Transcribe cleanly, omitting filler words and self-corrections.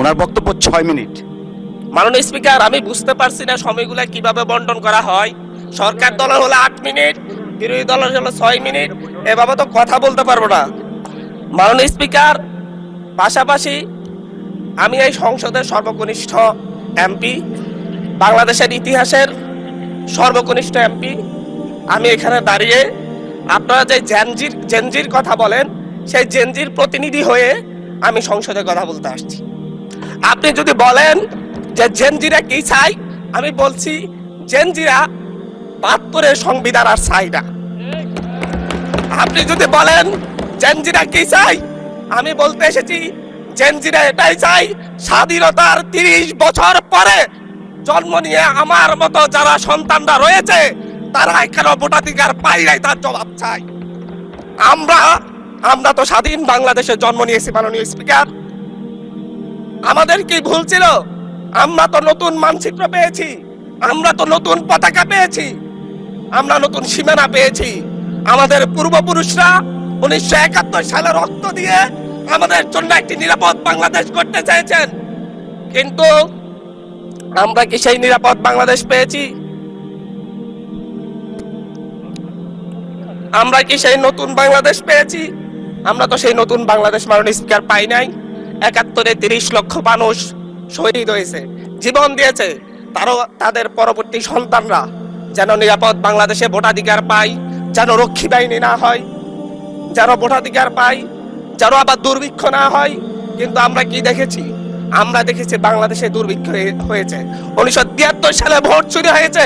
ওনার বক্তব্য 6 মিনিট। মাননীয় স্পিকার, আমি বুঝতে পারছি না সময়গুলো কিভাবে বন্টন করা হয়। সরকার দলের হলে 8 মিনিট, বিরোধী দলের হলে 6 মিনিট, এভাবে তো কথা বলতে পারবো না। মাননীয় স্পিকার, পাশাপাশি আমি এই সংসদের সর্বকনিষ্ঠ এমপি, বাংলাদেশের ইতিহাসের সর্বকনিষ্ঠ এমপি। আমি এখানে দাঁড়িয়ে আপনারা যে জেনজির কথা বলেন, সেই জেনজির প্রতিনিধি হয়ে আমি সংসদে কথা বলতে আসছি। আপনি যদি বলেন যে জেনজিরা কি চাই, আমি বলছি জেনজিরা 72-এর সংবিধান আর চাই না। আপনি যদি বলেন জেনজিরা কি চাই, আমি বলতে এসেছি জেনজিরা এটাই চাই, স্বাধীনতার 30 বছর পরে জন্ম নিয়ে আমার মতো যারা সন্তানরা রয়েছে তারা এখানে ভোটাধিকার পাই নাই, তার জবাব চাই। আমরা তো স্বাধীন বাংলাদেশে জন্ম নিয়েছি। মাননীয় স্পিকার, আমাদের কি ভুল ছিল? আমরা তো নতুন মানচিত্র পেয়েছি, আমরা তো নতুন পতাকা পেয়েছি, আমরা নতুন সীমানা পেয়েছি। আমাদের পূর্বপুরুষরা 1971 সালে রক্ত দিয়ে আমাদের জন্য একটি নিরাপদ বাংলাদেশ করতে চেয়েছেন, কিন্তু আমরা কি সেই নিরাপদ বাংলাদেশ পেয়েছি? আমরা কি সেই নতুন বাংলাদেশ পেয়েছি? আমরা তো সেই নতুন বাংলাদেশ মাননীয় স্পিকার পাই নাই। 71-এ 30 লক্ষ মানুষ শহীদ হয়েছে, জীবন দিয়েছে। তাদের পরবর্তী সন্তানরা যেন নিরাপদ বাংলাদেশে ভোটাধিকার পায়, যেন রক্ষী বাহিনী না হয়, যেন ভোটাধিকার পায়, যেন আবার দুর্ভিক্ষ না হয়। কিন্তু আমরা কি দেখেছি? আমরা দেখেছি বাংলাদেশে দুর্ভিক্ষ হয়েছে। 1973 সালে ভোট চুরি হয়েছে।